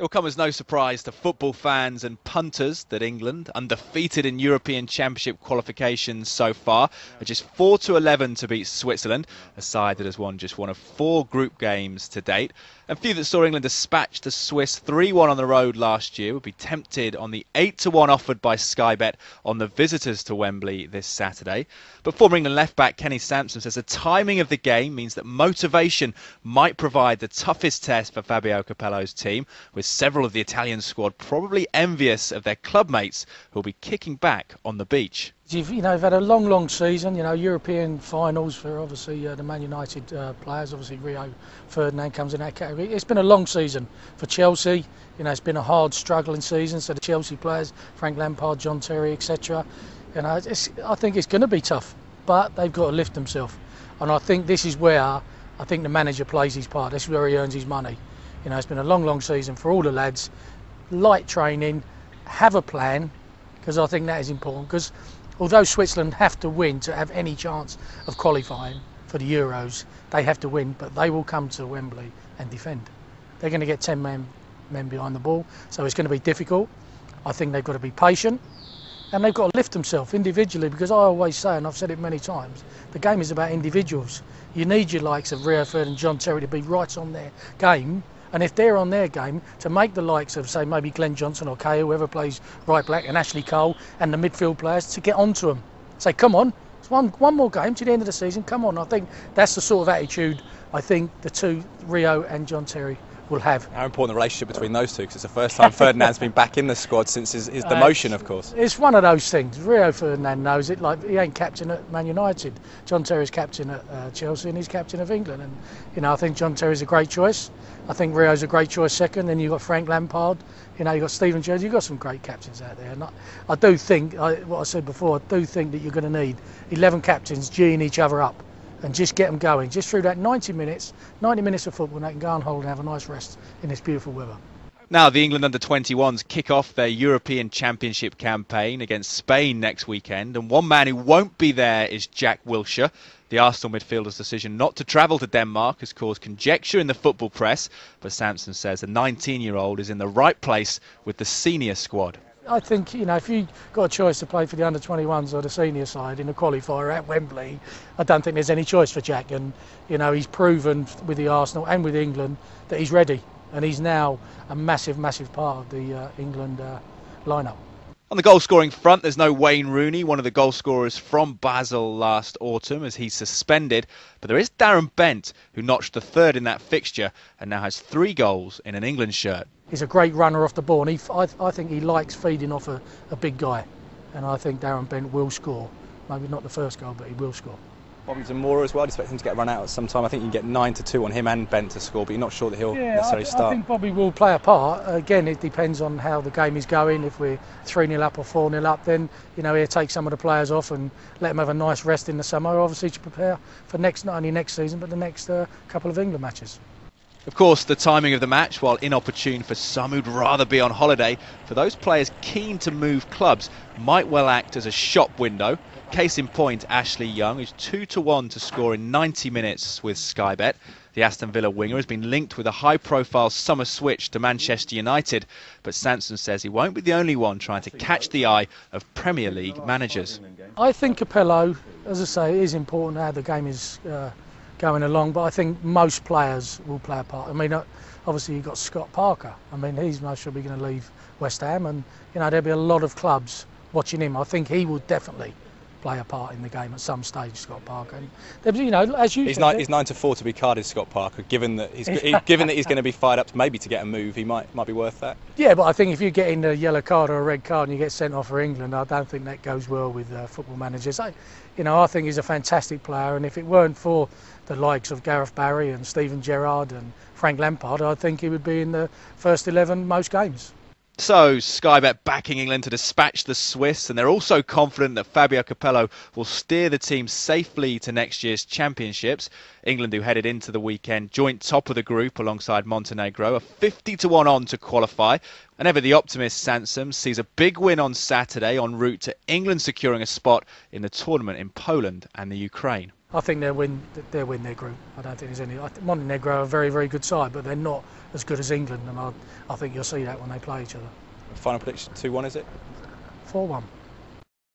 It will come as no surprise to football fans and punters that England, undefeated in European Championship qualifications so far, are just 4-11 to beat Switzerland, a side that has won just one of 4 group games to date. And few that saw England dispatch the Swiss 3-1 on the road last year would be tempted on the 8-1 offered by Sky Bet on the visitors to Wembley this Saturday. But former England left-back Kenny Sampson says the timing of the game means that motivation might provide the toughest test for Fabio Capello's team, with several of the Italian squad probably envious of their club mates who will be kicking back on the beach. You've had a long season, European finals for obviously the Man United players. Obviously Rio Ferdinand comes in that category. It's been a long season for Chelsea. It's been a hard struggling season. So the Chelsea players, Frank Lampard, John Terry, etc. I think it's going to be tough, but they've got to lift themselves. And I think this is where I think the manager plays his part. This is where he earns his money. It's been a long season for all the lads. Light training, have a plan, because I think that is important. Because although Switzerland have to win to have any chance of qualifying for the Euros, they have to win, but they will come to Wembley and defend. They're going to get 10 men behind the ball, so it's going to be difficult. I think they've got to be patient, and they've got to lift themselves individually, because I always say, and I've said it many times, the game is about individuals. You need your likes of Rio Ferdinand and John Terry to be right on their game. And if they're on their game, to make the likes of, say, maybe Glenn Johnson or Kay, whoever plays right back, and Ashley Cole and the midfield players, to get onto them. Say, come on, it's one more game to the end of the season, come on. I think that's the sort of attitude I think the two, Rio and John Terry, will have. How important the relationship between those two, because it's the first time Ferdinand's been back in the squad since his demotion, of course. It's one of those things. Rio Ferdinand knows it, like he ain't captain at Man United. John Terry's captain at Chelsea, and he's captain of England. And I think John Terry's a great choice. I think Rio's a great choice second. Then you've got Frank Lampard. You've got Steven Gerrard. You've got some great captains out there. And I do think, what I said before, I do think that you're going to need 11 captains geeing each other up and just get them going, just through that 90 minutes of football, and they can go on hold and have a nice rest in this beautiful weather. Now the England under-21s kick off their European Championship campaign against Spain next weekend, and one man who won't be there is Jack Wilshere. The Arsenal midfielder's decision not to travel to Denmark has caused conjecture in the football press, but Sampson says the 19-year-old is in the right place with the senior squad. I think, if you've got a choice to play for the under-21s or the senior side in the qualifier at Wembley, I don't think there's any choice for Jack. And, he's proven with the Arsenal and with England that he's ready. And he's now a massive part of the England lineup. On the goal-scoring front, there's no Wayne Rooney, one of the goal scorers from Basel last autumn, as he's suspended. But there is Darren Bent, who notched the third in that fixture and now has 3 goals in an England shirt. He's a great runner off the ball, and I think he likes feeding off a big guy. And I think Darren Bent will score. Maybe not the first goal, but he will score. Bobby Zamora as well, I expect him to get run out at some time. I think you can get 9-2 on him and Bent to score, but you're not sure that he'll necessarily start. I think Bobby will play a part. Again, it depends on how the game is going. If we're 3-0 up or 4-0 up, then he'll take some of the players off and let them have a nice rest in the summer, obviously to prepare for not only next season, but the next couple of England matches. Of course, the timing of the match, while inopportune for some who'd rather be on holiday, for those players keen to move clubs, might well act as a shop window. Case in point, Ashley Young, who's 2-1 to score in 90 minutes with Sky Bet. The Aston Villa winger has been linked with a high-profile summer switch to Manchester United, but Sampson says he won't be the only one trying to catch the eye of Premier League managers. I think Capello, as I say, it is important how the game is going along, but I think most players will play a part. I mean, obviously you've got Scott Parker. I mean, he's most probably going to leave West Ham, and there'll be a lot of clubs watching him. I think he will definitely play a part in the game at some stage, Scott Parker. And, as you he's 9-4 to be carded, Scott Parker. Given that he's going to be fired up maybe to get a move, he might be worth that. Yeah, but I think if you get in a yellow card or a red card and you get sent off for England, I don't think that goes well with football managers. I think he's a fantastic player, and if it weren't for the likes of Gareth Barry and Steven Gerrard and Frank Lampard, I think he would be in the first 11 most games. So, Sky Bet backing England to dispatch the Swiss, and they're also confident that Fabio Capello will steer the team safely to next year's championships. England, who headed into the weekend joint top of the group alongside Montenegro, are 50-1 on to qualify. And ever the optimist Sampson sees a big win on Saturday en route to England securing a spot in the tournament in Poland and the Ukraine. I think they'll win their group. I don't think there's any. Montenegro are a very, very good side, but they're not as good as England, and I think you'll see that when they play each other. Final prediction 2-1, is it? 4-1.